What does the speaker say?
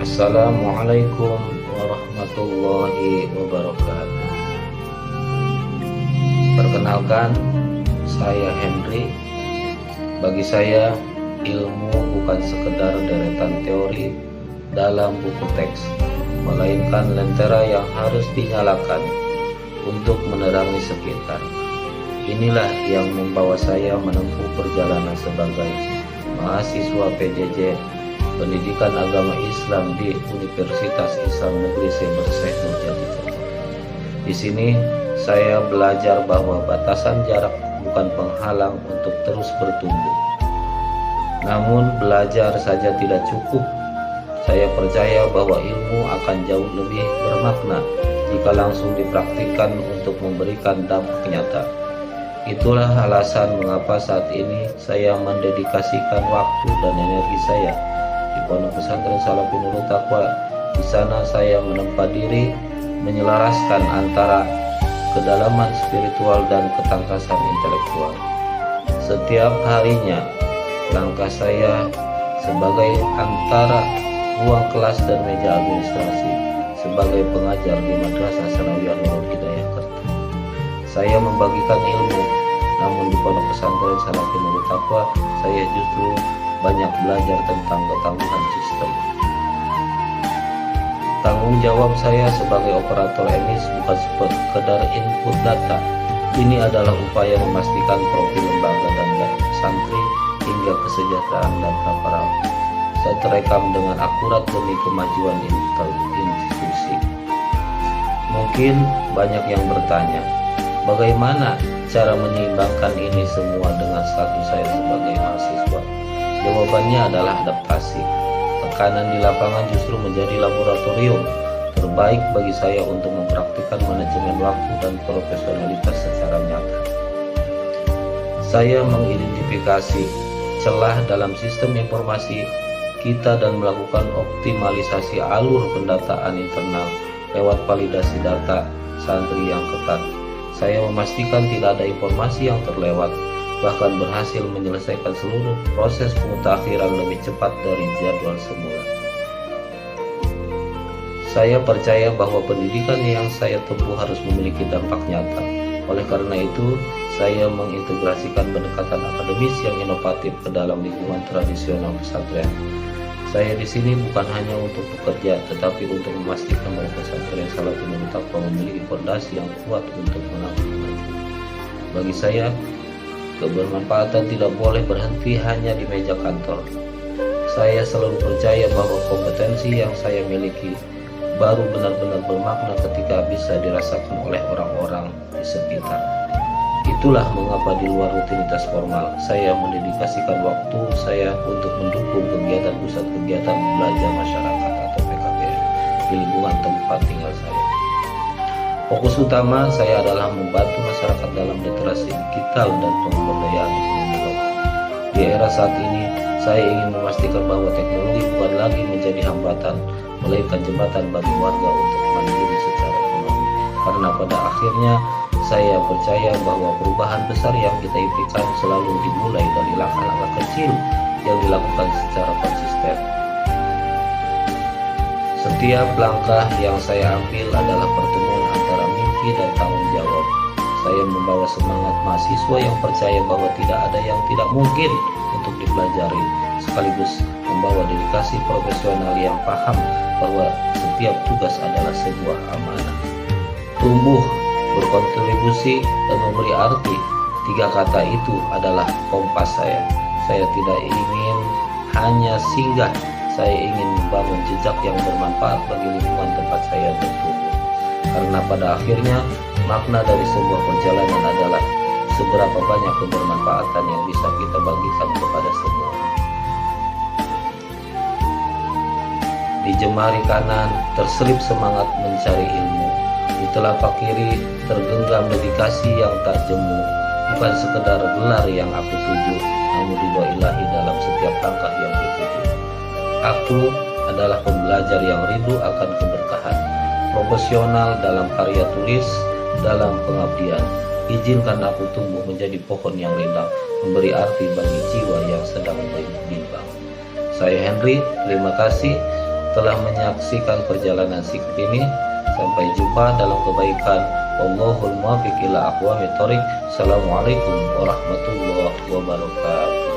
Assalamualaikum warahmatullahi wabarakatuh. Perkenalkan, saya Henry. Bagi saya, ilmu bukan sekedar deretan teori dalam buku teks, melainkan lentera yang harus dinyalakan untuk menerangi sekitar. Inilah yang membawa saya menempuh perjalanan sebagai mahasiswa PJJ Pendidikan Agama Islam di Universitas Islam Negeri Seber Syekh Nurjati. Di sini saya belajar bahwa batasan jarak bukan penghalang untuk terus bertumbuh. Namun belajar saja tidak cukup. Saya percaya bahwa ilmu akan jauh lebih bermakna jika langsung dipraktikkan untuk memberikan dampak nyata. Itulah alasan mengapa saat ini saya mendedikasikan waktu dan energi saya di Pondok Pesantren Salafi Nurul Taqwa. Di sana saya menempa diri, menyelaraskan antara kedalaman spiritual dan ketangkasan intelektual. Setiap harinya, langkah saya sebagai antara ruang kelas dan meja administrasi, sebagai pengajar di Madrasah Sanawiyah Nurul Hidayah Kerta. Saya membagikan ilmu, namun di Pondok Pesantren Salafi Nurul Taqwa saya justru banyak belajar tentang ketangguhan sistem. Tanggung jawab saya sebagai operator emis bukan sekedar input data. Ini adalah upaya memastikan profil lembaga dan santri hingga kesejahteraan data para terekam dengan akurat demi kemajuan institusi. Mungkin banyak yang bertanya, bagaimana cara menyeimbangkan ini semua dengan status saya sebagai mahasiswa? Jawabannya adalah adaptasi. Tekanan di lapangan justru menjadi laboratorium terbaik bagi saya untuk mempraktikkan manajemen waktu dan profesionalitas secara nyata. Saya mengidentifikasi celah dalam sistem informasi kita dan melakukan optimalisasi alur pendataan internal lewat validasi data santri yang ketat. Saya memastikan tidak ada informasi yang terlewat, bahkan berhasil menyelesaikan seluruh proses pemutakhiran lebih cepat dari jadwal semula. Saya percaya bahwa pendidikan yang saya tempuh harus memiliki dampak nyata. Oleh karena itu, saya mengintegrasikan pendekatan akademis yang inovatif ke dalam lingkungan tradisional pesantren. Saya di sini bukan hanya untuk bekerja, tetapi untuk memastikan bahwa pesantren Salafi Nurul Taqwa memiliki fondasi yang kuat untuk melangkah maju. Bagi saya, kebermanfaatan tidak boleh berhenti hanya di meja kantor. Saya selalu percaya bahwa kompetensi yang saya miliki baru benar-benar bermakna ketika bisa dirasakan oleh orang-orang di sekitar. Itulah mengapa di luar rutinitas formal, saya mendedikasikan waktu saya untuk mendukung kegiatan pusat kegiatan belajar masyarakat atau PKBM di lingkungan tempat tinggal saya. Fokus utama saya adalah membantu masyarakat dalam literasi digital dan pemberdayaan ekonomi lokal. Di era saat ini, saya ingin memastikan bahwa teknologi bukan lagi menjadi hambatan, melainkan jembatan bagi warga untuk mandiri secara ekonomi. Karena pada akhirnya, saya percaya bahwa perubahan besar yang kita impikan selalu dimulai dari langkah-langkah kecil yang dilakukan secara konsisten. Setiap langkah yang saya ambil adalah pertemuan antara mimpi dan tanggung jawab. Saya membawa semangat mahasiswa yang percaya bahwa tidak ada yang tidak mungkin untuk dipelajari, sekaligus membawa dedikasi profesional yang paham bahwa setiap tugas adalah sebuah amanah. Tumbuh, berkontribusi, dan memberi arti. Tiga kata itu adalah kompas saya. Saya tidak ingin hanya singgah, saya ingin membangun jejak yang bermanfaat bagi lingkungan tempat saya bertumbuh. Karena pada akhirnya, makna dari sebuah perjalanan adalah seberapa banyak kebermanfaatan yang bisa kita bagikan kepada semua. Di jemari kanan terselip semangat mencari ilmu. Di telapak kiri tergenggam dedikasi yang tak jemu. Bukan sekedar gelar yang aku tuju, namun ridho ilahi dalam setiap langkah yang dituju. Aku adalah pembelajar yang rindu akan keberkahan, profesional dalam karya tulis, dalam pengabdian. Izinkan aku tumbuh menjadi pohon yang rindang, memberi arti bagi jiwa yang sedang berbimbang. Saya Henry, terima kasih. telah menyaksikan perjalanan sikap ini. Sampai jumpa dalam kebaikan. Wallahul muwaffiq ila aqwamit thoriq. Assalamualaikum warahmatullahi wabarakatuh.